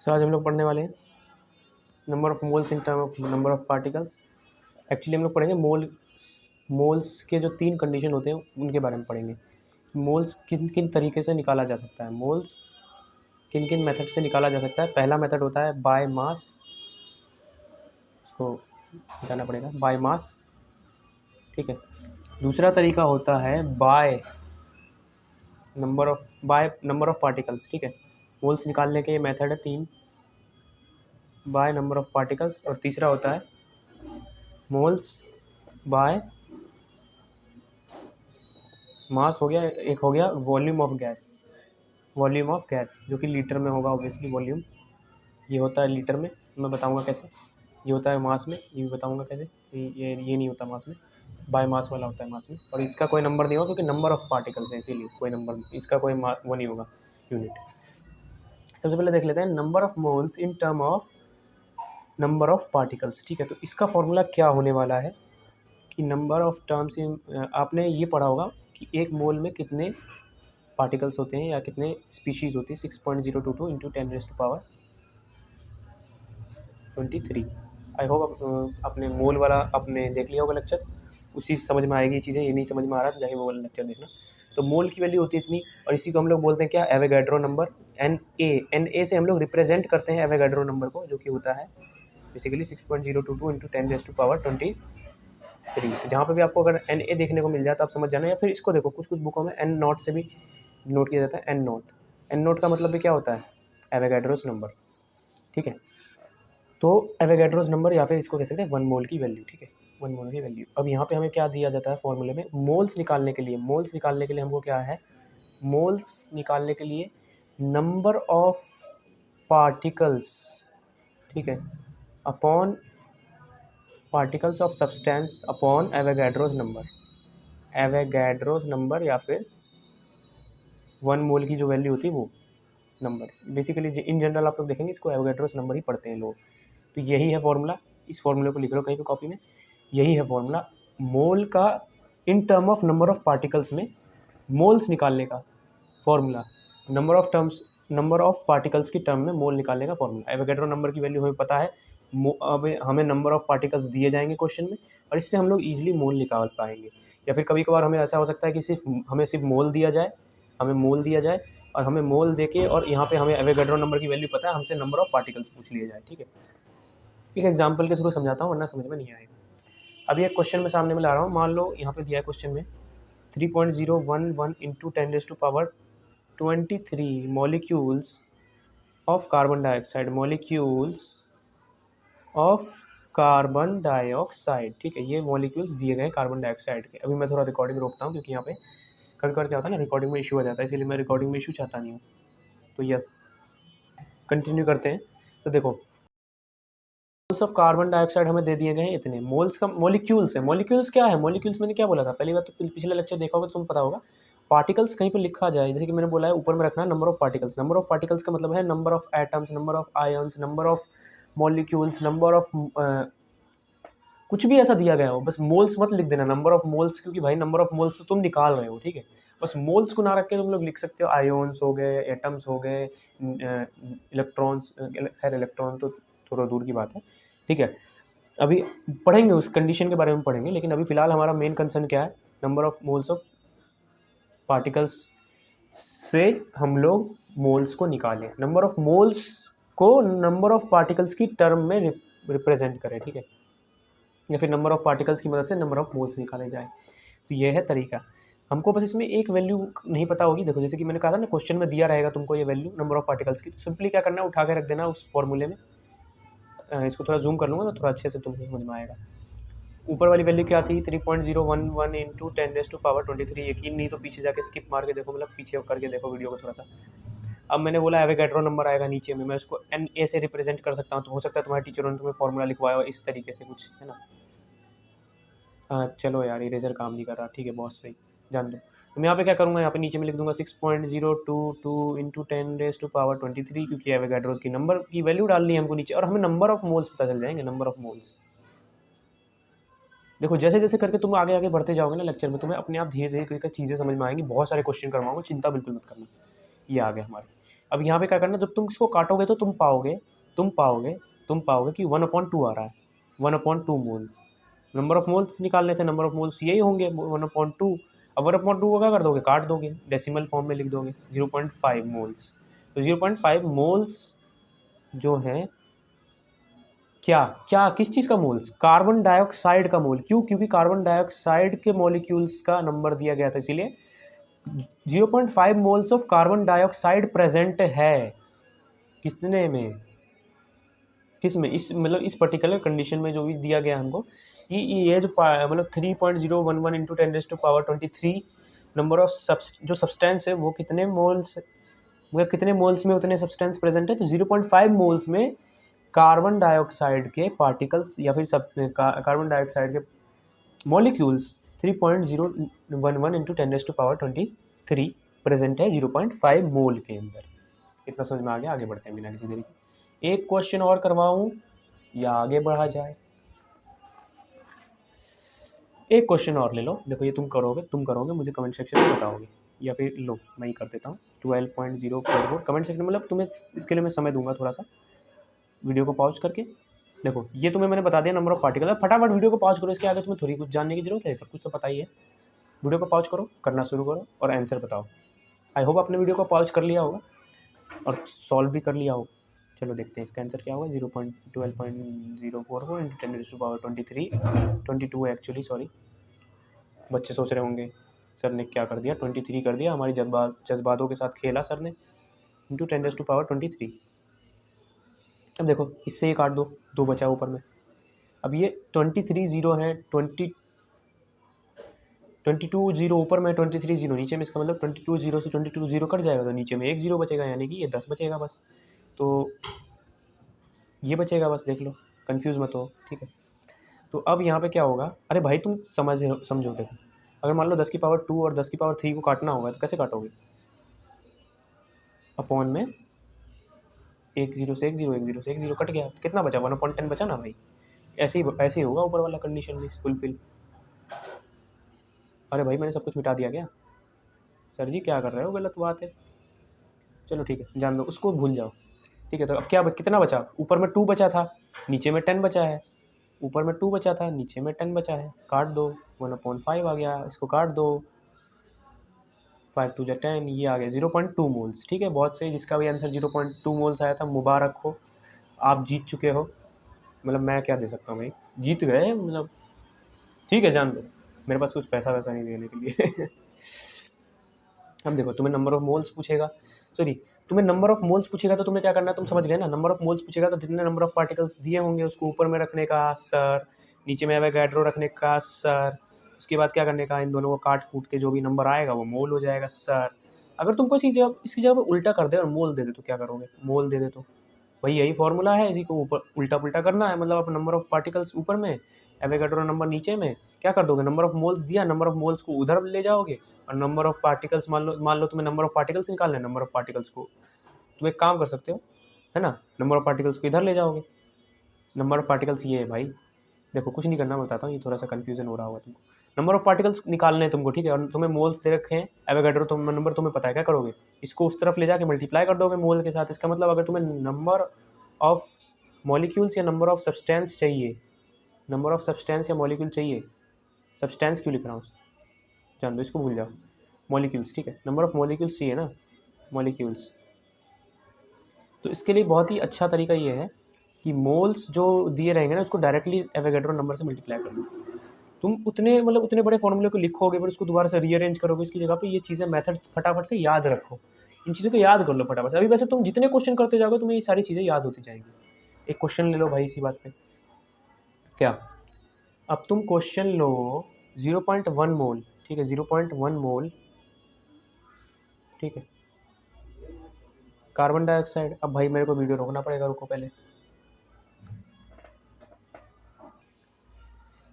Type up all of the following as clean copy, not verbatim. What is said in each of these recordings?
सो आज हम लोग पढ़ने वाले हैं number of moles in term of number of particles. Actually हम लोग पढ़ेंगे मोल्स के जो 3 कंडीशन होते हैं उनके बारे में पढ़ेंगे। मोल्स किन किन तरीके से निकाला जा सकता है, मोल्स किन किन मेथड से निकाला जा सकता है। पहला मेथड होता है बाय मास, उसको बताना पड़ेगा, बाय मास, ठीक है। दूसरा तरीका होता है बाय नंबर ऑफ पार्टिकल्स, ठीक है। मोल्स निकालने के ये मेथड है 3, बाय नंबर ऑफ पार्टिकल्स। और तीसरा होता है मोल्स बाय मास हो गया, एक हो गया वॉल्यूम ऑफ गैस जो कि लीटर में होगा ऑब्वियसली। वॉल्यूम ये होता है लीटर में, मैं बताऊंगा कैसे। ये होता है मास में, ये भी बताऊंगा कैसे। ये नहीं होता मास में, बाय मास वाला होता है मास में। और इसका कोई नंबर नहीं होगा क्योंकि नंबर ऑफ पार्टिकल्स है, इसीलिए कोई नंबर, इसका कोई वो नहीं होगा यूनिट। सबसे पहले देख लेते हैं number of moles in term of number of particles, ठीक है। तो इसका फॉर्मूला क्या होने वाला है कि नंबर ऑफ टर्म्स इन, आपने ये पढ़ा होगा कि एक मोल में कितने पार्टिकल्स होते हैं या कितने स्पीशीज़ होती है। 6.022 इंटू 10⁻23। आई होप अपने मोल वाला आपने देख लिया होगा लेक्चर, उसी से समझ में आएगी चीज़ें। ये नहीं समझ में आ रहा तो जाके वो वाला लेक्चर देखना। तो मोल की वैल्यू होती है इतनी, और इसी को हम लोग बोलते हैं क्या, एवोगैड्रो नंबर। NA से हम लोग रिप्रेजेंट करते हैं एवोगैड्रो नंबर को, जो कि होता है बेसिकली 6.022 इंटू 10⁻23। जहाँ पे भी आपको अगर NA देखने को मिल जाए तो आप समझ जाना, या फिर इसको देखो, कुछ बुकों में N नॉट से भी नोट किया जाता है। N नोट का मतलब भी क्या होता है, एवोगैड्रोस नंबर, ठीक है। तो एवोगैड्रोस नंबर, या फिर इसको कह सकते हैं 1 मोल की वैल्यू, ठीक है, 1 मोल की वैल्यू। अब यहाँ पे हमें क्या दिया जाता है फॉर्मूले में, मोल्स निकालने के लिए हमको क्या है, मोल्स निकालने के लिए नंबर ऑफ पार्टिकल्स, ठीक है, upon particles of substance upon Avogadro's number, या फिर 1 मोल की जो वैल्यू होती है वो नंबर। बेसिकली इन जनरल आप लोग देखेंगे इसको एवोगैड्रोस नंबर ही पढ़ते हैं लोग। तो यही है फॉर्मूला, इस फॉर्मूले को लिख लो कहीं पे कॉपी में। यही है फॉर्मूला मोल का इन term of number of particles में मोल्स निकालने का फॉर्मूला, नंबर ऑफ पार्टिकल्स की टर्म में मोल निकालने का फॉर्मूला। एवोगैड्रो नंबर की वैल्यू हमें पता है, अब हमें नंबर ऑफ पार्टिकल्स दिए जाएंगे क्वेश्चन में, और इससे हम लोग ईजिली मोल निकाल पाएंगे। या फिर कभी कभार हमें ऐसा हो सकता है कि हमें सिर्फ मोल दिया जाए, और हमें मोल देके और यहाँ पे हमें एवोगैड्रो नंबर की वैल्यू पता है, हमसे नंबर ऑफ पार्टिकल्स पूछ लिए जाए, ठीक है। एक एग्जाम्पल के थ्रू समझाता हूँ वरना समझ में नहीं आएगा। अभी एक क्वेश्चन में सामने में ला रहा हूँ, मान लो यहाँ पे दिया है क्वेश्चन में 3.011 into 10⁻23 molecules of carbon dioxide, ठीक है। ये मॉलिक्यूल्स दिए गए कार्बन डाइऑक्साइड के। अभी मैं थोड़ा रिकॉर्डिंग रोकता हूँ क्योंकि यहाँ पे कभी कभी क्या होता है ना, रिकॉर्डिंग में इशू आ जाता है, इसीलिए मैं रिकॉर्डिंग में इशू चाहता नहीं हूँ। तो यस, कंटिन्यू करते हैं। तो देखो मोल्स ऑफ कार्बन डाइऑक्साइड हमें दे दिए गए हैं इतने। मोल्स का मॉलिक्यूल्स है, मॉलिक्यूल्स क्या है, मॉलिक्यूल्स मैंने क्या बोला था पहली बात, तो पिछला लेक्चर देखा होगा तो तुम्हें पता होगा। पार्टिकल्स कहीं पर लिखा जाए, जैसे कि मैंने बोला है ऊपर में रखना number of particles. Number of particles का मतलब है number of atoms, number of ions, number of molecules, number of कुछ भी ऐसा दिया गया हो, बस मोल्स मत लिख देना, नंबर ऑफ मोल्स, क्योंकि भाई नंबर ऑफ मोल्स तो तुम निकाल रहे हो, ठीक है। बस मोल्स को ना रख के तुम लोग लिख सकते हो आयोन्स हो गए, एटम्स हो गए, इलेक्ट्रॉन्स। खैर इलेक्ट्रॉन तो थोड़ा दूर की बात है, ठीक है। अभी पढ़ेंगे उस कंडीशन के बारे में पढ़ेंगे, लेकिन अभी फिलहाल हमारा मेन कंसर्न क्या है, number of moles of particles से हम लोग मोल्स को निकालें, नंबर ऑफ मोल्स को नंबर ऑफ पार्टिकल्स की टर्म में रिप्रेजेंट करें, ठीक है, या फिर नंबर ऑफ पार्टिकल्स की मदद से नंबर ऑफ मोल्स निकाले जाए। तो ये है तरीका। हमको बस इसमें एक वैल्यू नहीं पता होगी। देखो जैसे कि मैंने कहा था ना, क्वेश्चन में दिया रहेगा तुमको ये वैल्यू नंबर ऑफ पार्टिकल्स की, तो सिंपली क्या करना है, उठा के रख देना उस फॉर्मूले में। इसको थोड़ा जूम कर लूँगा तो थोड़ा अच्छे से तुमको समझ में आएगा। ऊपर वाली वैल्यू क्या थी, 3.011 इंटू 10⁻23। यकीन नहीं तो पीछे जाके स्किप मार के देखो, मतलब पीछे करके देखो वीडियो को थोड़ा सा। अब मैंने बोला एवोगैड्रो नंबर आएगा नीचे में, मैं उसको NA से रिप्रेजेंट कर सकता हूँ। तो हो सकता है तुम्हारे टीचरों ने तुम्हें फॉर्मूला लिखवाया हो इस तरीके से कुछ, है ना। चलो यार इरेजर काम नहीं कर रहा, ठीक है, बहुत सही, जान दो। तो मैं यहाँ पे क्या करूँगा, यहाँ पे नीचे में लिख दूंगा 6.022 इंटू 10⁻23, क्योंकि एवोगैड्रोस की नंबर की वैल्यू डालनी है हमको नीचे, और हमें नंबर ऑफ मोल्स पता चल जाएंगे, नंबर ऑफ मोल्स। देखो जैसे जैसे करके तुम आगे आगे बढ़ते जाओगे ना लेक्चर में, तुम्हें अपने आप धीरे धीरे करके चीज़ें समझ में आएंगी। बहुत सारे क्वेश्चन करवाऊंगा, चिंता बिल्कुल मत करना। ये आ गए हमारे, अब यहाँ पे क्या करना, जब तुम इसको काटोगे तो तुम पाओगे कि 1/2 आ रहा है, 1/2 मोल। नंबर ऑफ मोल्स निकालने थे, नंबर ऑफ मोल्स यही होंगे 1/2। अब 1/2 को क्या कर दोगे, काट दोगे, डेसिमल फॉर्म में लिख दोगे 0.5 मोल्स। तो 0.5 मोल्स जो है क्या क्या किस चीज़ का मोल्स, कार्बन डाइऑक्साइड का मोल। क्यों? क्योंकि कार्बन डाइऑक्साइड के मॉलिक्यूल्स का नंबर दिया गया था, इसीलिए 0.5 moles of carbon dioxide present है कितने में, किस में, इस मतलब इस पर्टिकुलर कंडीशन में जो भी दिया गया हमको कि ये जो मतलब 3.011 इंटू 10⁻23 नंबर ऑफ जो सब्सटेंस है वो कितने मोल्स, मतलब कितने मोल्स में उतने सब्सटेंस प्रेजेंट है। तो 0.5 मोल्स में कार्बन डाइऑक्साइड के पार्टिकल्स या फिर कार्बन डाइऑक्साइड के मॉलिक्यूल्स 3.011 इंटू 10⁻23 प्रेजेंट है 0.5 मोल के अंदर। इतना समझ में आ गया? आगे बढ़ते हैं बिना किसी देरी के। एक क्वेश्चन और करवाऊं या आगे बढ़ा जाए? एक क्वेश्चन और ले लो। देखो ये तुम करोगे मुझे कमेंट सेक्शन में बताओगे, या फिर लो मैं ही कर देता हूँ। 12.044 कमेंट सेक्शन, मतलब तुम्हें इसके लिए मैं समय दूंगा थोड़ा सा, वीडियो को पॉज करके। देखो ये तुम्हें मैंने बता दिया नंबर ऑफ पार्टिकल। फटाफट वीडियो को पॉज करो, इसके आगे तुम्हें थोड़ी कुछ जानने की जरूरत है, सब कुछ तो पता ही है। वीडियो को पॉज करो, करना शुरू करो और आंसर बताओ। आई होप आपने वीडियो को पॉज कर लिया होगा और सॉल्व भी कर लिया होगा। चलो देखते हैं इसका आंसर क्या होगा। 0.12.044 इंटू 10⁻23 22 एक्चुअली, सॉरी। बच्चे सोच रहे होंगे सर ने क्या कर दिया, 23 कर दिया, हमारी जज्बातों के साथ खेला सर ने। इंटू 10⁻23। अब देखो इससे ये काट दो, 2 बचा ऊपर में। अब ये 23 जीरो है, 22 जीरो ऊपर में, 23 जीरो नीचे में। इसका मतलब 22 जीरो से 22 जीरो कट जाएगा तो नीचे में 1 जीरो बचेगा, यानी कि ये 10 बचेगा बस। तो ये बचेगा बस, देख लो, कंफ्यूज मत हो, ठीक है। तो अब यहाँ पे क्या होगा, अरे भाई तुम समझो। देखो अगर मान लो 10⁻2 और 10⁻3 को काटना होगा तो कैसे काटोगे, अपॉन में 1 जीरो से 1 जीरो, 1 जीरो से 1 जीरो कट गया, तो कितना बचा, 1/10 बचा ना भाई। ऐसे ही होगा ऊपर वाला कंडीशन भी फुलफिल। अरे भाई मैंने सब कुछ मिटा दिया क्या? सर जी क्या कर रहे हो, गलत बात है। चलो ठीक है, जान दो, उसको भूल जाओ, ठीक है। तो अब क्या कितना बचा, ऊपर में 2 बचा था, नीचे में 10 बचा है। ऊपर में 2 बचा था, नीचे में 10 बचा है, काट दो, 1/5 आ गया, इसको काट दो, 5 2 10, ये आ गया 0.2 मोल्स, ठीक है। बहुत सही, जिसका भी आंसर 0.2 मोल्स आया था, मुबारक हो, आप जीत चुके हो। मतलब मैं क्या दे सकता हूँ भाई, जीत गए मतलब, ठीक है, जान दो, मेरे पास कुछ पैसा वैसा नहीं देने के लिए। अब देखो तुम्हें नंबर ऑफ मोल्स पूछेगा, तुम्हें नंबर ऑफ मोल्स पूछेगा तो तुम्हें क्या करना है, तुम समझ गए ना। नंबर ऑफ मोल्स पूछेगा तो जितने नंबर ऑफ पार्टिकल्स दिए होंगे उसको ऊपर में रखने का सर, नीचे में एवोगाड्रो रखने का सर। उसके बाद क्या करने का, इन दोनों को काट कूट के जो भी नंबर आएगा वो मोल हो जाएगा सर। अगर तुमको इसकी जगह पर उल्टा कर दे और मोल दे दे तो क्या करोगे, मोल दे दे तो भाई यही फॉर्मूला है, इसी को ऊपर उल्टा पुल्टा करना है। मतलब आप नंबर ऑफ पार्टिकल्स ऊपर में, एवोगाड्रो नंबर नीचे में, क्या कर दोगे, नंबर ऑफ मोल्स दिया, नंबर ऑफ मोल्स को उधर ले जाओगे, और नंबर ऑफ पार्टिकल्स मान लो तुम्हें नंबर ऑफ पार्टिकल्स निकालना है, नंबर ऑफ पार्टिकल्स को तुम एक काम कर सकते हो, है ना, नंबर ऑफ पार्टिकल्स को इधर ले जाओगे। नंबर ऑफ पार्टिकल्स ये है भाई, देखो कुछ नहीं करना, मैं बताता हूँ, ये थोड़ा सा कन्फ्यूजन हो रहा होगा तुमको। नंबर ऑफ पार्टिकल्स निकालने हैं तुमको, ठीक है, और तुम्हें मोल्स दे रखे हैं, एवोगाड्रो नंबर तुम्हें पता है, क्या करोगे, इसको उस तरफ ले जाके मल्टीप्लाई कर दोगे मोल के साथ। इसका मतलब अगर तुम्हें नंबर ऑफ मॉलिक्यूल्स या नंबर ऑफ सब्सटेंस चाहिए, नंबर ऑफ सब्सटेंस या मॉलिक्यूल चाहिए, सब्सटेंस क्यों लिख रहा हूँ, जान दो, इसको भूल जाओ, मॉलिक्यूल्स, ठीक है, नंबर ऑफ मॉलिक्यूल्स चाहिए ना, मॉलिक्यूल्स। तो इसके लिए बहुत ही अच्छा तरीका ये है कि मोल्स जो दिए रहेंगे ना उसको डायरेक्टली एवोगाड्रो नंबर से मल्टीप्लाई कर लो। तुम उतने बड़े फॉर्मूले को लिखोगे, फिर उसको दोबारा से रीअरेंज करोगे, इसकी जगह पे ये चीज़ें मेथड फटाफट से याद रखो, इन चीज़ों को याद कर लो फटाफट से। अभी वैसे तुम जितने क्वेश्चन करते जाओगे तुम्हें ये सारी चीज़ें याद होती जाएंगी। एक क्वेश्चन ले लो भाई इसी बात पे, क्या, अब तुम क्वेश्चन लो 0.1 मोल, ठीक है, 0.1 मोल, ठीक है, कार्बन डाइऑक्साइड। अब भाई मेरे को वीडियो रोकना पड़ेगा, रुको पहले।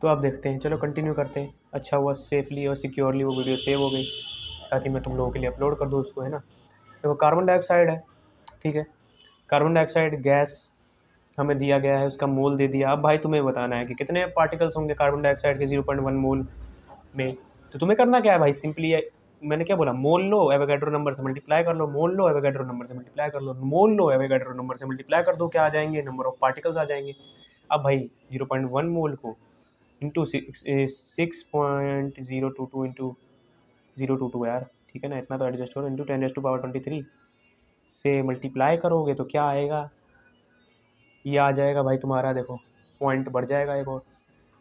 तो आप देखते हैं, चलो कंटिन्यू करते हैं। अच्छा हुआ सेफली और सिक्योरली वो वीडियो सेव हो गई, ताकि मैं तुम लोगों के लिए अपलोड कर दूँ उसको, है ना। देखो कार्बन डाइऑक्साइड है, ठीक है, कार्बन डाइऑक्साइड गैस हमें दिया गया है, उसका मोल दे दिया। अब भाई तुम्हें बताना है कि कितने पार्टिकल्स होंगे कार्बन डाइऑक्साइड के 0.1 मोल में। तो तुम्हें करना क्या है भाई, सिंपली मैंने क्या बोला, मोल लो एवोगैड्रो नंबर से मल्टीप्लाई कर लो, मोल लो एवोगैड्रो नंबर से मल्टीप्लाई कर लो, मोल लो एवोगैड्रो नंबर से मल्टीप्लाई कर दो, क्या आ जाएंगे, नंबर ऑफ पार्टिकल्स आ जाएंगे। अब भाई 0.1 मोल को इंटू 6.022 इंटू 022 यार, ठीक है ना, इतना तो एडजस्ट करो, इंटू 10⁻23 से मल्टीप्लाई करोगे तो क्या आएगा, ये आ जाएगा भाई तुम्हारा, देखो पॉइंट बढ़ जाएगा एक और।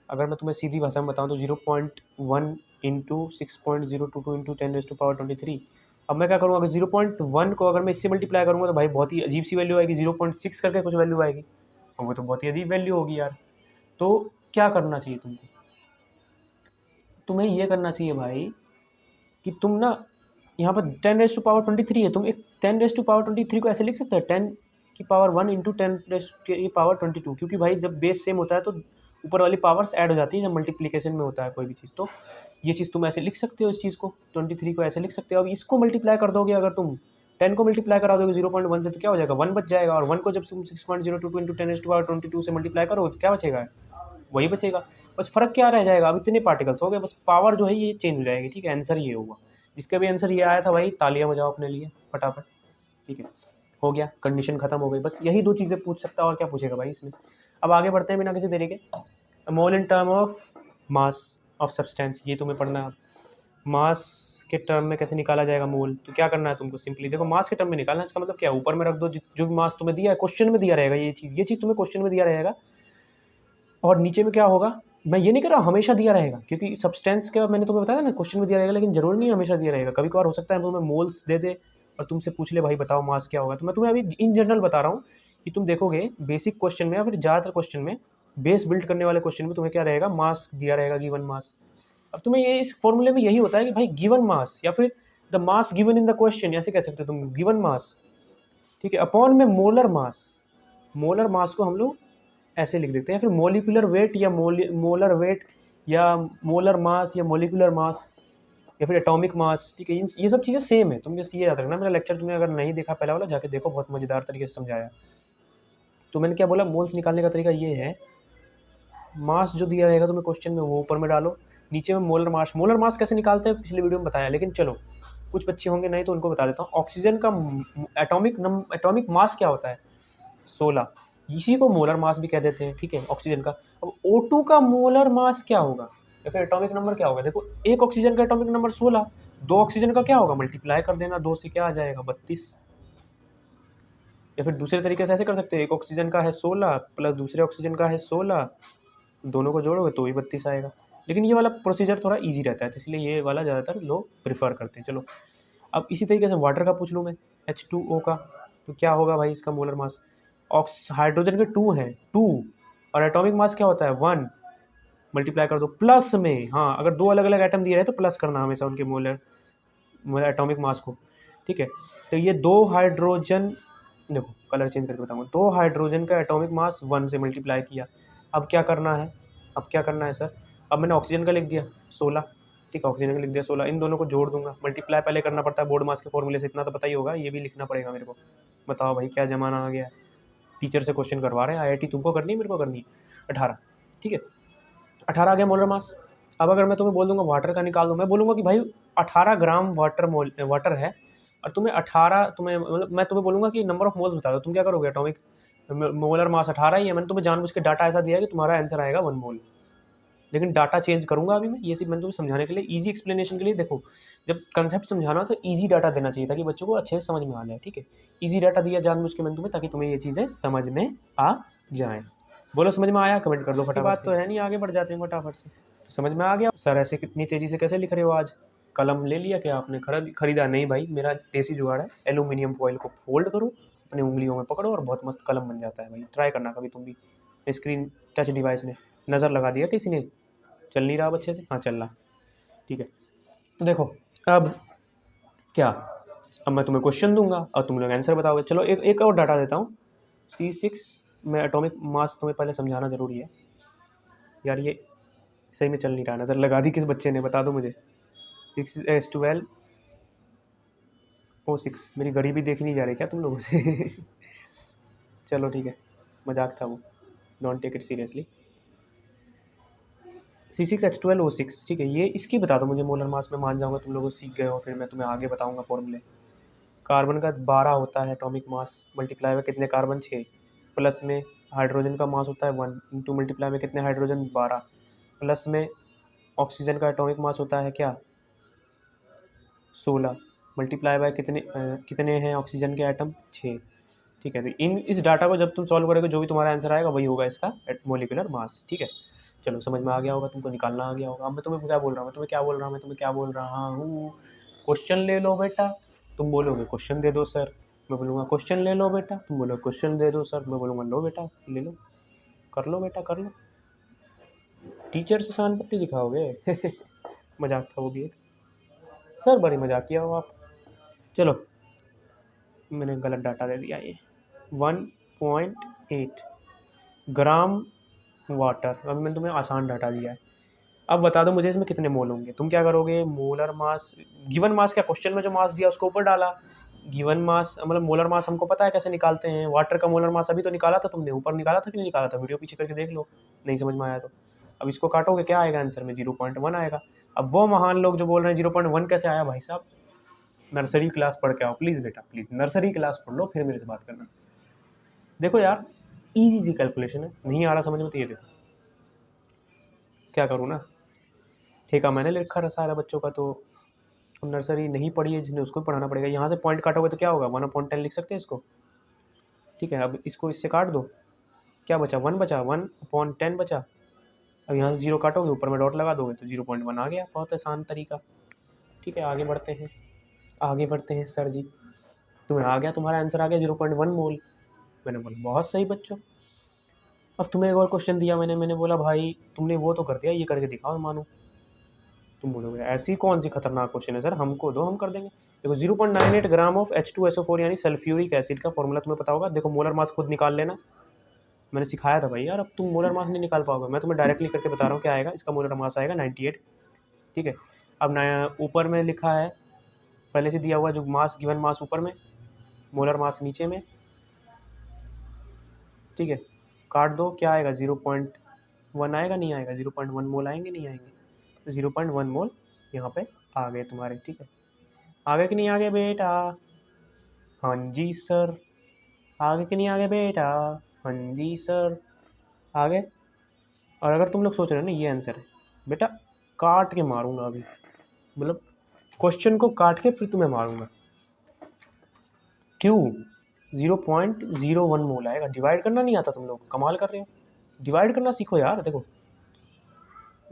अगर मैं तुम्हें सीधी भाषा में बताऊँ तो 0.1 इंटू 6.022 इंटू 10⁻23। अब मैं क्या करूँगा, अगर 0.1 को अगर मैं इससे मल्टीप्लाई करूँगा तो भाई बहुत ही अजीब सी वैल्यू आएगी, 0.6 करके कुछ वैल्यू आएगी, और वो तो बहुत ही अजीब वैल्यू होगी यार। तो क्या करना चाहिए तुमको, तुम्हें ये करना चाहिए भाई कि तुम ना यहाँ पर 10⁻23 है, तुम एक 10⁻23 को ऐसे लिख सकते हैं 10⁻1 इंटू 10⁻22, क्योंकि भाई जब बेस सेम होता है तो ऊपर वाली पावर्स ऐड हो जाती है जब मल्टीप्लिकेशन में होता है कोई भी चीज़। तो ये चीज़ तुम ऐसे लिख सकते हो, इस चीज़ को 23 को ऐसे लिख सकते हो। अब इसको मल्टीप्लाई कर दोगे, अगर तुम 10 को मल्टीप्लाई करा दोगे 0.1 से तो क्या हो जाएगा, 1 बच जाएगा, और 1 को जब तुम 6.022 इंटू 10⁻22 से मल्टीप्लाई करो तो क्या बचेगा, वही बचेगा। बस फर्क क्या रह जाएगा, अब इतने पार्टिकल्स हो गए, बस पावर जो है ये चेंज हो जाएगी, ठीक है। आंसर ये होगा, जिसका भी आंसर ये आया था भाई तालियां बजाओ अपने लिए फटाफट, ठीक है, हो गया, कंडीशन खत्म हो गई। बस यही दो चीज़ें पूछ सकता है, और क्या पूछेगा भाई इसमें। अब आगे बढ़ते हैं बिना किसी देरी के, mole in term of mass of substance, ये तुम्हें पढ़ना है। मास के टर्म में कैसे निकाला जाएगा मोल, तो क्या करना है तुमको, सिंपली देखो मास के टर्म में निकालना है। इसका मतलब क्या है, ऊपर में रख दो जो भी मास तुम्हें दिया है, क्वेश्चन में दिया रहेगा ये चीज़ तुम्हें क्वेश्चन में दिया रहेगा, और नीचे में क्या होगा, मैं ये नहीं कह रहा हमेशा दिया रहेगा, क्योंकि सब्सटेंस का मैंने तुम्हें बताया ना क्वेश्चन में दिया रहेगा, लेकिन जरूरी नहीं हमेशा दिया रहेगा, कभी कभार हो सकता है तुम्हें मोल्स दे दे और तुमसे पूछ ले भाई बताओ मास क्या होगा। तो मैं तुम्हें अभी इन जनरल बता रहा हूँ कि तुम देखोगे बेसिक क्वेश्चन में या फिर ज़्यादातर क्वेश्चन में, बेस बिल्ड करने वाले क्वेश्चन में तुम्हें क्या रहेगा, मास दिया रहेगा, गिवन मास। अब तुम्हें ये इस फॉर्मूले में यही होता है कि भाई गिवन मास या फिर the mass given in the question, ऐसे कह सकते हो तुम, गिवन मास, ठीक है, अपॉन में मोलर मास। मोलर मास को हम लोग ऐसे लिख देते हैं, फिर मोलिकुलर वेट या मोलर वेट या मोलर मास या मोलिकुलर मास या फिर एटॉमिक मास, ठीक है, ये सब चीज़ें सेम है। तुम जैसे ये याद रखना, मेरा लेक्चर तुमने अगर नहीं देखा पहला वाला जाके देखो, बहुत मज़ेदार तरीके से समझाया। तो मैंने क्या बोला, मोल्स निकालने का तरीका ये है, मास जो दिया रहेगा तुम्हें क्वेश्चन में वो ऊपर में डालो, नीचे में मोलर मास कैसे निकालते हैं पिछले वीडियो में बताया, लेकिन चलो कुछ बच्चे होंगे नहीं तो उनको बता देता हूँ। ऑक्सीजन का एटॉमिक मास क्या होता है, 16, इसी को मोलर मास भी कह देते हैं, ठीक है, ऑक्सीजन का। अब O2 का मोलर मास क्या होगा या फिर एटॉमिक नंबर क्या होगा, देखो एक ऑक्सीजन का एटॉमिक नंबर 16, दो ऑक्सीजन का क्या होगा, मल्टीप्लाई कर देना, 2 से क्या आ जाएगा 32। या फिर दूसरे तरीके से ऐसे कर सकते हो, एक ऑक्सीजन का है 16 प्लस दूसरे ऑक्सीजन का है 16, दोनों को जोड़ोगे तो ही 32 आएगा। लेकिन ये वाला प्रोसीजर थोड़ा ईजी रहता है, तो इसलिए ये वाला ज़्यादातर लोग प्रीफर करते हैं। चलो अब इसी तरीके से वाटर का पूछ लूँ मैं, H2O का, तो क्या होगा भाई इसका मोलर मास, हाइड्रोजन के 2 हैं 2, और एटॉमिक मास क्या होता है 1, मल्टीप्लाई कर दो प्लस में, हाँ अगर दो अलग अलग एटम दिए रहे तो प्लस करना हमेशा उनके मोलर एटॉमिक मास को, ठीक है। तो ये 2 हाइड्रोजन, देखो कलर चेंज करके बताऊंगा, 2 हाइड्रोजन का एटॉमिक मास 1 से मल्टीप्लाई किया। अब क्या करना है सर, अब मैंने ऑक्सीजन का लिख दिया 16, ठीक है, ऑक्सीजन का लिख दिया 16, इन दोनों को जोड़ दूंगा, मल्टीप्लाई पहले करना पड़ता है बोर्ड मास के फॉर्मूले से, इतना तो पता ही होगा, ये भी लिखना पड़ेगा मेरे को। बताओ भाई क्या ज़माना आ गया है, टीचर से क्वेश्चन करवा रहे हैं, IIT तुमको करनी है मेरे को करनी है। 18, ठीक है, 18 आ गया मोलर मास। अब अगर मैं तुम्हें बोल दूंगा वाटर का निकाल दूँ, मैं बोलूँगा कि भाई 18 ग्राम वाटर है, और तुम्हें 18 मतलब मैं तुम्हें बोलूँगा कि नंबर ऑफ मोल्स बता दो, तुम क्या करोगे, एटॉमिक मोलर मास 18 ही है, मैंने तुम्हें जानबूझ के डाटा ऐसा दिया है कि तुम्हारा आंसर आएगा 1 मोल, लेकिन डाटा चेंज करूंगा अभी मैं, ये सिर्फ मैंने तुम्हें समझाने के लिए, इजी एक्सप्लेनेशन के लिए। देखो जब कंसेप्ट समझाना हो तो इजी डाटा देना चाहिए ताकि बच्चों को अच्छे से समझ में आ जाए, ठीक है। इजी डाटा दिया जानबूझ के मैंने तुम्हें, ताकि तुम्हें ये चीज़ें समझ में आ जाएँ। बोलो समझ में आया, कमेंट कर दो फटाफट। बात तो है नहीं, आगे बढ़ जाते हैं फटाफट से। तो समझ में आ गया सर, ऐसे कितनी तेज़ी से कैसे लिख रहे हो आज, कलम ले लिया क्या आपने, खरीदा नहीं भाई, मेरा देसी जुगाड़ है, एल्यूमिनियम फॉइल को फोल्ड करो, अपनी उंगलियों में पकड़ो और बहुत मस्त कलम बन जाता है भाई, ट्राई करना कभी तुम भी। स्क्रीन टच डिवाइस में नज़र लगा दिया किसी ने, चल नहीं रहा अब अच्छे से, हाँ चल रहा, ठीक है। तो देखो अब क्या, अब मैं तुम्हें क्वेश्चन दूंगा और तुम लोग आंसर बताओगे। चलो एक और डाटा देता हूँ, C6 में एटॉमिक मास तुम्हें पहले समझाना जरूरी है यार, ये सही में चल नहीं रहा, नज़र लगा दी किस बच्चे ने, बता दो मुझे। 6s12 O6, मेरी घड़ी भी देखी नहीं जा रही क्या तुम लोगों से चलो ठीक है, मजाक था वो, don't take it seriously. C6H12O6, ठीक है। ये इसकी बता दो मुझे मोलर मास में, मान जाऊंगा तुम लोग सीख गए हो, फिर मैं तुम्हें आगे बताऊंगा फॉर्मूले। कार्बन का 12 होता है एटॉमिक मास, मल्टीप्लाई में कितने कार्बन 6, प्लस में हाइड्रोजन का मास होता है 1, इंटू मल्टीप्लाई में कितने हाइड्रोजन 12, प्लस में ऑक्सीजन का एटॉमिक मास होता है क्या 16, मल्टीप्लाई बाय कितने हैं ऑक्सीजन के एटम 6, ठीक है। तो इस डाटा को जब तुम सॉल्व करोगे जो भी तुम्हारा आंसर आएगा वही होगा इसका मोलिकुलर मास, ठीक है। चलो समझ में आ गया होगा, तुमको निकालना आ गया होगा। अब मैं तुम्हें क्या बोल रहा हूँ, मैं तुम्हें क्या बोल रहा हूँ, क्वेश्चन ले लो बेटा, तुम बोलोगे क्वेश्चन दे दो सर, मैं बोलूँगा क्वेश्चन ले लो बेटा, तुम बोलोगे क्वेश्चन दे दो सर, मैं बोलूँगा लो बेटा ले लो, कर लो बेटा कर लो। टीचर से सहानुभूति दिखाओगे मजाक था वो भी एक, सर बड़ी मजाक किया हो आप। चलो मैंने गलत डाटा दे दिया, ये 1.8 ग्राम वाटर, अभी मैंने तुम्हें आसान डाटा दिया है। अब बता दो मुझे इसमें कितने मोल होंगे। तुम क्या करोगे, मोलर मास, गिवन मास, क्या क्वेश्चन में जो मास दिया उसको ऊपर डाला, गिवन मास मतलब मोलर मास हमको पता है कैसे निकालते हैं, वाटर का मोलर मास अभी तो निकाला था तुमने, ऊपर निकाला था कि नहीं निकाला था, वीडियो पीछे करके देख लो, नहीं समझ में आया तो। अब इसको काटोगे क्या आएगा आंसर में, 0.1 आएगा। अब वो महान लोग जो बोल रहे हैं 0.1 कैसे आया, भाई साहब नर्सरी क्लास पढ़ के आओ प्लीज़ बेटा, प्लीज़ नर्सरी क्लास पढ़ लो फिर मेरे से बात करना। देखो यार ईजी सी कैलकुलेशन है, नहीं आ रहा समझ में तो ये देखो क्या करूँ ना, ठेका मैंने ले रखा है सारा बच्चों का, तो नर्सरी नहीं पढ़ी है जिसने उसको पढ़ाना पड़ेगा। यहाँ से पॉइंट काटोगे तो क्या होगा, 1/10 लिख सकते हैं इसको, ठीक है। अब इसको इससे काट दो, क्या बचा 1 बचा, 1/10 बचा। अब यहाँ से 0 काटोगे ऊपर में डॉट लगा दोगे तो 0.1 आ गया, बहुत आसान तरीका, ठीक है। आगे बढ़ते हैं, आगे बढ़ते हैं सर जी, तुम्हें आ गया, तुम्हारा आंसर आ गया 0.1 मोल। मैंने बोला बहुत सही बच्चों। अब तुम्हें एक और क्वेश्चन दिया मैंने बोला भाई तुमने वो तो कर दिया, ये करके दिखाओ मानो। तुम बोलोगे ऐसी कौन सी खतरनाक क्वेश्चन है सर, हमको दो हम कर देंगे। देखो 0.98 ग्राम ऑफ H2SO4 यानी सल्फ्यूरिक एसिड का फॉर्मूला तुम्हें पता होगा। देखो मोलर मास खुद निकाल लेना, मैंने सिखाया था भाई यार, अब तुम मोलर मास नहीं निकाल पाओगे, मैं तुम्हें डायरेक्टली करके बता रहा हूँ क्या आएगा। इसका मोलर मास आएगा 98, ठीक है। अब नया ऊपर में लिखा है पहले से दिया हुआ जो मास, गिवन मास ऊपर में, मोलर मास नीचे में, ठीक है। काट दो क्या आएगा 0.1 आएगा, नहीं आएगा, 0.1 मोल आएंगे नहीं आएंगे, तो 0.1 मोल यहाँ पे आ गए तुम्हारे, ठीक है। आ गए कि नहीं आ गए बेटा, हाँ जी सर, आ गए कि नहीं आ गए बेटा, हाँ जी सर आ गए। और अगर तुम लोग सोच रहे हो ना ये आंसर है बेटा, काट के मारूंगा अभी, मतलब क्वेश्चन को काट के फिर तुम्हें मारूंगा। क्यों, 0.01 मोल आएगा। डिवाइड करना नहीं आता तुम लोग, कमाल कर रहे हो, डिवाइड करना सीखो यार। देखो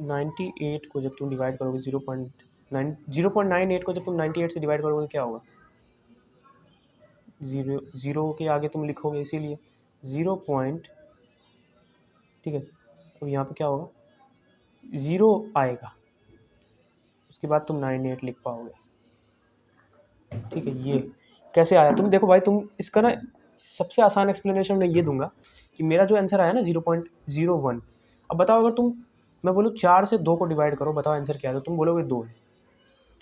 98 को जब तुम डिवाइड करोगे 0.98 को जब तुम 98 से डिवाइड करोगे क्या होगा, ज़ीरो के आगे तुम लिखोगे इसीलिए 0 पॉइंट, ठीक है। अब यहाँ पे क्या होगा, 0 आएगा, उसके बाद तुम 98 लिख पाओगे, ठीक है। ये कैसे आया, तुम देखो भाई, तुम इसका ना सबसे आसान एक्सप्लेनेशन मैं ये दूंगा कि मेरा जो आंसर आया ना 0.01, अब बताओ अगर तुम, मैं बोलूँ 4 से 2 को डिवाइड करो, बताओ आंसर क्या है, तो तुम बोलोगे 2 है,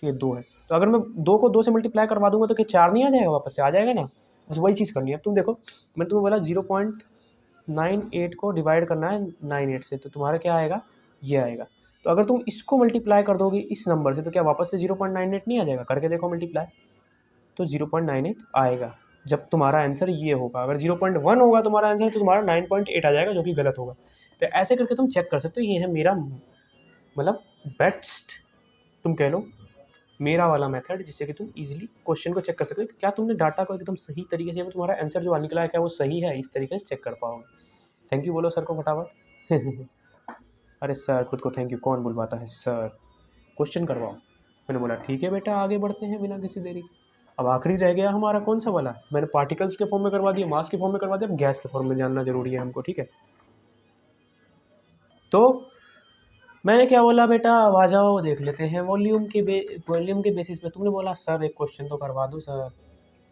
ठीक है 2 है। तो अगर मैं 2 को 2 से मल्टीप्लाई करवा दूंगा तो क्या 4 नहीं आ जाएगा, वापस से आ जाएगा ना, बस वही चीज़ करनी है। अब तुम देखो मैंने तुम्हें बोला 0.98 को डिवाइड करना है 98 से, तो तुम्हारा क्या आएगा, ये आएगा। तो अगर तुम इसको मल्टीप्लाई कर दोगे इस नंबर से तो क्या वापस से 0.98 नहीं आ जाएगा, करके देखो मल्टीप्लाई, तो 0.98 आएगा जब तुम्हारा आंसर ये होगा। अगर 0.1 होगा तुम्हारा आंसर तो तुम्हारा 9.8 आ जाएगा, जो कि गलत होगा। तो ऐसे करके तुम चेक कर सकते हो, ये है मेरा मतलब बेस्ट, तुम कह लो मेरा वाला मेथड, जिससे कि तुम इजीली क्वेश्चन को चेक कर सकते हो क्या तुमने डाटा को एकदम सही तरीके से, तुम्हारा आंसर जो निकला है क्या वो सही है, इस तरीके से चेक कर पाओगे। थैंक यू बोलो सर को फटाफट अरे सर खुद को थैंक यू कौन बुलवाता है सर, क्वेश्चन करवाओ। मैंने बोला ठीक है बेटा आगे बढ़ते हैं बिना किसी देरी। अब आखिरी रह गया हमारा कौन सा वाला, मैंने पार्टिकल्स के फॉर्म में करवा दिया, मास के फॉर्म में करवा दिया, अब गैस के फॉर्म में जानना जरूरी है हमको, ठीक है। तो मैंने क्या बोला बेटा, आ जाओ देख लेते हैं वॉल्यूम के बेसिस पे। तुमने बोला सर एक क्वेश्चन तो करवा दो सर,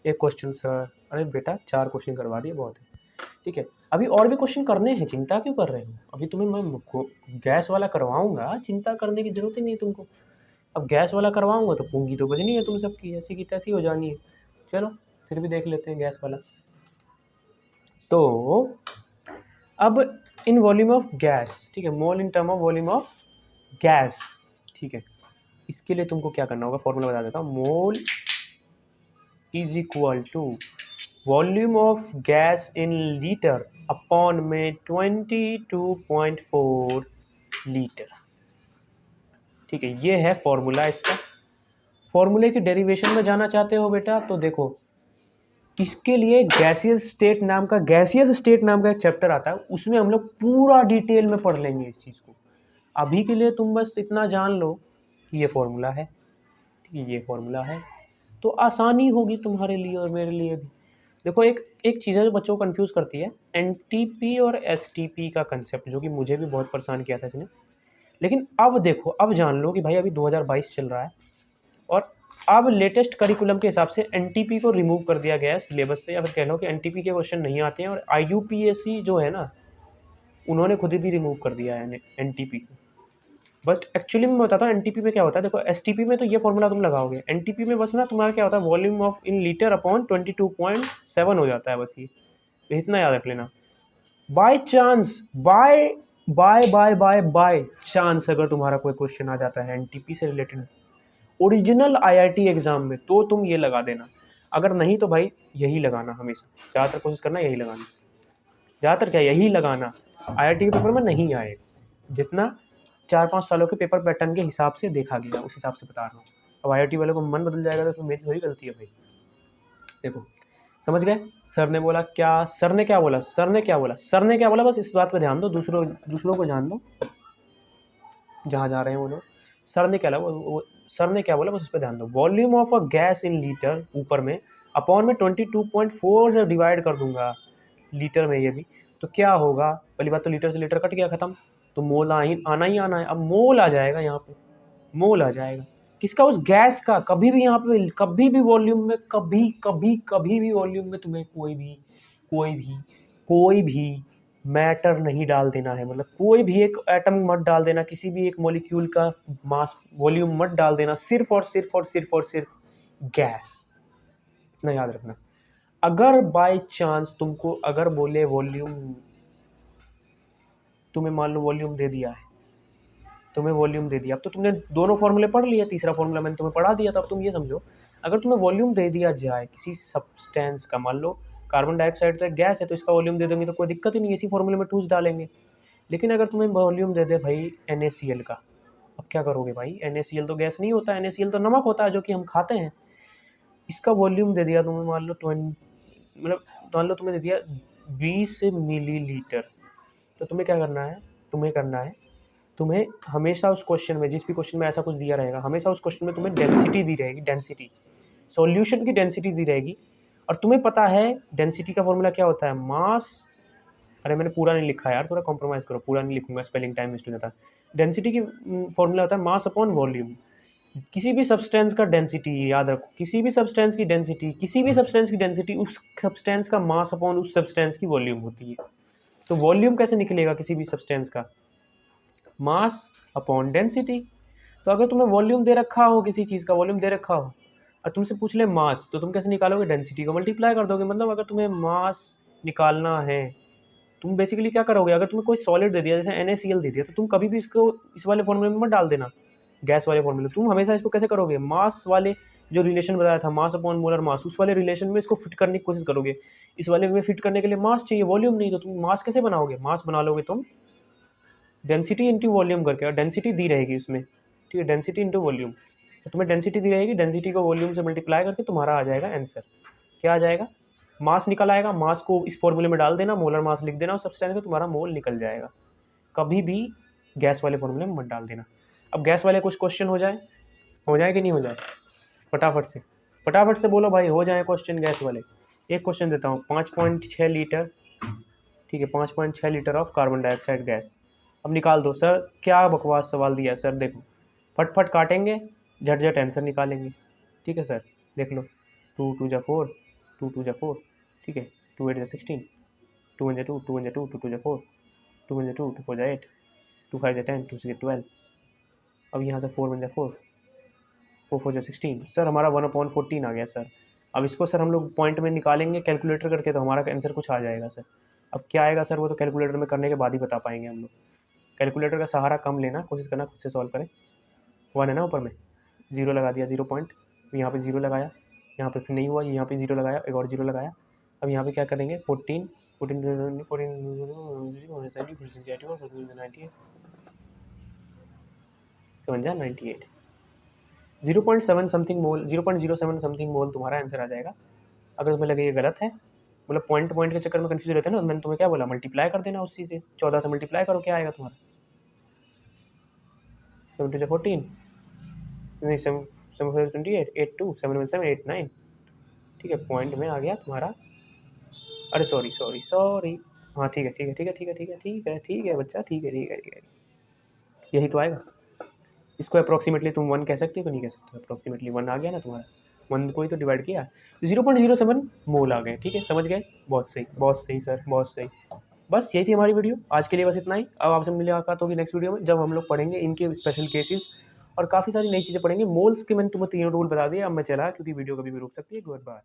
एक क्वेश्चन सर, अरे बेटा 4 क्वेश्चन करवा दिए बहुत है, ठीक है। अभी और भी क्वेश्चन करने हैं, चिंता क्यों कर रहे हो, अभी तुम्हें मैं गैस वाला करवाऊंगा, चिंता करने की जरूरत ही नहीं है तुमको। अब गैस वाला करवाऊंगा तो पूंगी तो बजनी है तुम सबकी, ऐसी की तैसी हो जानी है। चलो फिर भी देख लेते हैं गैस वाला। तो अब इन वॉल्यूम ऑफ गैस, ठीक है, mole in term of volume of gas, ठीक है, इसके लिए तुमको क्या करना होगा, फॉर्मूला बता देता हूँ। Mole is equal to volume of gas in litre upon में 22.4 लीटर, ठीक है, ये है फॉर्मूला इसका। फॉर्मूले की डेरिवेशन में जाना चाहते हो बेटा तो देखो, इसके लिए गैसियस स्टेट नाम का एक चैप्टर आता है, उसमें हम लोग पूरा डिटेल में पढ़ लेंगे इस चीज़ को। अभी के लिए तुम बस इतना जान लो कि ये फॉर्मूला है, ठीक है, ये फॉर्मूला है, तो आसानी होगी तुम्हारे लिए और मेरे लिए भी। देखो एक चीज़ है जो बच्चों को कंफ्यूज करती है, एनटीपी और एसटीपी का कंसेप्ट, जो कि मुझे भी बहुत परेशान किया था इसने। लेकिन अब देखो, अब जान लो कि भाई अभी 2022 चल रहा है और अब लेटेस्ट करिकुलम के हिसाब से एनटीपी को रिमूव कर दिया गया है सिलेबस से, या फिर कह लो कि एनटीपी के क्वेश्चन नहीं आते हैं, और आईयूपीएससी जो है ना, उन्होंने खुद ही भी रिमूव कर दिया है एनटीपी को। बट एक्चुअली मैं बताता हूँ एनटीपी में क्या होता है। देखो एसटीपी में तो ये फॉर्मूला तुम लगाओगे, एनटीपी में बस ना तुम्हारा क्या होता है, volume of in litre upon 22.7 हो जाता है, बस ये इतना याद रख लेना। बाय चांस, बाय चांस अगर तुम्हारा कोई क्वेश्चन आ जाता है एनटीपी से रिलेटेड ओरिजिनल आईआईटी एग्जाम में, तो तुम ये लगा देना, अगर नहीं तो भाई यही लगाना, हमेशा ज़्यादातर कोशिश करना यही लगाना, ज़्यादातर क्या यही लगाना, आईआईटी के पेपर में नहीं आए, जितना 4-5 सालों के पेपर पैटर्न के हिसाब से देखा गया उस हिसाब से बता रहा हूँ। अब आईआईटी वालों को मन बदल जाएगा तो उसमें मेरी थोड़ी गलती है भाई। देखो समझ गए, सर ने बोला क्या, सर ने क्या बोला, बस इस बात पर ध्यान दो, दूसरों को जान दो, जहाँ जा रहे हैं वो लोग। सर ने क्या बोला बस उस पर ध्यान दो। Volume of a gas in litre ऊपर में, अपॉन में 22.4 से डिवाइड कर दूंगा लीटर में, ये भी तो क्या होगा, पहली बात तो लीटर से लीटर कट गया, खत्म, तो मोल आना ही आना है। अब मोल आ जाएगा यहाँ पे, मोल आ जाएगा किसका, उस गैस का। कभी भी यहाँ पे कभी भी वॉल्यूम में, कभी भी वॉल्यूम में तुम्हें कोई भी मैटर नहीं डाल देना है, मतलब कोई भी एक एटम मत डाल देना, किसी भी एक मॉलिक्यूल का मास वॉल्यूम मत डाल देना, सिर्फ गैस, इतना याद रखना। अगर बाय चांस तुमको अगर बोले वॉल्यूम, तुम्हें मान लो वॉल्यूम दे दिया है, अब तो तुमने दोनों फॉर्मूले पढ़ लिए, तीसरा फॉर्मूला मैंने तुम्हें पढ़ा दिया था। अब तुम ये समझो, अगर तुम्हें वॉल्यूम दे दिया जाए किसी सब्सटेंस का, मान लो कार्बन डाइऑक्साइड तो एक गैस है, तो इसका वॉल्यूम दे देंगे तो कोई दिक्कत ही नहीं, इसी फॉर्मूले में ठूस डालेंगे। लेकिन अगर तुम्हें वॉल्यूम दे दे भाई NaCl का, अब क्या करोगे भाई, NaCl तो गैस नहीं होता, NaCl तो नमक होता है जो कि हम खाते हैं। इसका वॉल्यूम दे दिया तुम्हें, मान लो तुम्हें दे दिया 20 मिलीलीटर, तो तुम्हें क्या करना है, तुम्हें हमेशा उस क्वेश्चन में, जिस भी क्वेश्चन में ऐसा कुछ दिया रहेगा, हमेशा उस क्वेश्चन में तुम्हें डेंसिटी दी रहेगी, सॉल्यूशन की डेंसिटी दी रहेगी। और तुम्हें पता है डेंसिटी का फॉर्मूला क्या होता है, मास, अरे मैंने पूरा नहीं लिखा यार, थोड़ा कॉम्प्रोमाइज़ करो, पूरा नहीं लिखूंगा, स्पेलिंग टाइम वेस्ट हो जाता है। डेंसिटी की फॉर्मूला होता है मास अपॉन वॉल्यूम। किसी भी सब्सटेंस का डेंसिटी, याद रखो, किसी भी सब्सटेंस की डेंसिटी उस सब्सटेंस का मास अपॉन उस सब्सटेंस की वॉल्यूम होती है। तो वॉल्यूम कैसे निकलेगा किसी भी सब्सटेंस का, मास अपॉन डेंसिटी। तो अगर तुम्हें वॉल्यूम दे रखा हो, किसी चीज़ का वॉल्यूम दे रखा हो और तुमसे पूछ ले मास, तो तुम कैसे निकालोगे, डेंसिटी को मल्टीप्लाई कर दोगे। मतलब अगर तुम्हें मास निकालना है, तुम बेसिकली क्या करोगे, अगर तुम्हें कोई सॉलिड दे दिया, जैसे NaCl दे दिया, तो तुम कभी भी इसको इस वाले फॉर्मूले में मत डाल देना, गैस वाले फॉर्मूले। तुम हमेशा इसको कैसे करोगे, मास वाले जो रिलेशन बताया था, मास अपॉन मोलर मास, उस वाले रिलेशन में इसको फिट करने की कोशिश करोगे। इस वाले में फिट करने के लिए मास चाहिए, वॉल्यूम नहीं, तो तुम मास कैसे बनाओगे, मास बना लोगे तुम डेंसिटी इंटू वॉल्यूम करके, और डेंसिटी दी रहेगी उसमें, ठीक है, डेंसिटी इंटू वॉल्यूम। तो तुम्हें डेंसिटी दी रहेगी, डेंसिटी को वॉल्यूम से मल्टीप्लाई करके तुम्हारा आ जाएगा आंसर। क्या आ जाएगा, मास निकल आएगा, मास को इस फॉर्मूले में डाल देना, मोलर मास लिख देना, और सब्सटेंस का तुम्हारा मोल निकल जाएगा। कभी भी गैस वाले फॉर्मूले में मत डाल देना। अब गैस वाले कुछ क्वेश्चन हो जाए कि नहीं हो जाए, फटाफट से बोलो भाई, हो जाए क्वेश्चन गैस वाले। एक क्वेश्चन देता हूँ, 5.6 लीटर, ठीक है, 5.6 litre of carbon dioxide gas. अब निकाल दो। सर क्या बकवास सवाल दिया है सर, देखो फटफट काटेंगे, झट आंसर निकालेंगे, ठीक है सर, देख लो। 2 2 जा 4, 2 2 जा 4, ठीक है, 2 8 जा 16, 2 1 जा 2, 2 1 जा 2, 2 2 जा 4, 2 1 जा 2, 2 4 जा 8, 2 5 जा 10, 2 6 जा 12। अब यहाँ से 4 1 जा 4, 4 4 जा 16। सर हमारा 1/14 आ गया सर। अब इसको सर हम लोग पॉइंट में निकालेंगे कैलकुलेटर करके, तो हमारा आंसर कुछ आ जाएगा सर। अब क्या आएगा सर, वो तो कैलकुलेटर में करने के बाद ही बता पाएंगे हम लोग। कैलकुलेटर का सहारा कम लेना, कोशिश करना खुद से सॉल्व करें। 1 है ना ऊपर में, 0 लगा दिया, 0 पॉइंट, यहाँ पे 0 लगाया, यहाँ पे फिर नहीं हुआ, यहाँ पे 0 लगाया, एक और 0 लगाया। अब यहाँ पे क्या करेंगे, 14 98 0.7 समथिंग मोल, 0.07 समथिंग मोल तुम्हारा आंसर आ जाएगा। अगर तुम्हें लगे ये गलत है, मतलब पॉइंट पॉइंट के चक्कर में कंफ्यूज रहते हैं ना, मैंने तुम्हें क्या बोला, मल्टीप्लाई कर देना उसी से, 14 से मल्टीप्लाई करो, क्या आएगा तुम्हारा 7 से 14 नहीं 7 7 28 8 2 7 1 7 8 9, ठीक है, पॉइंट में आ गया तुम्हारा। अरे सॉरी सॉरी सॉरी, हाँ ठीक है ठीक है ठीक है ठीक है ठीक है ठीक है ठीक है बच्चा, ठीक है ठीक है ठीक है, यही तो आएगा। इसको अप्रॉक्सीमेटली तुम 1 कह सकते हो कि नहीं कह सकते, अप्रॉक्सीमेटली 1 आ गया ना तुम्हारा, 1 को ही तो डिवाइड किया, 0.07 मोल आ गए, ठीक है, समझ गए, बहुत सही सर, बहुत सही। बस यही थी हमारी वीडियो आज के लिए, बस इतना ही। अब आपसे मुलाकात होगी नेक्स्ट वीडियो में, जब हम लोग पढ़ेंगे इनके स्पेशल केसेस और काफ़ी सारी नई चीज़ें पढ़ेंगे। मोल्स के मैंने तुम्हें 3 रूल बता दिए, अब मैं चला क्योंकि वीडियो कभी भी रुक सकती है। Good bye.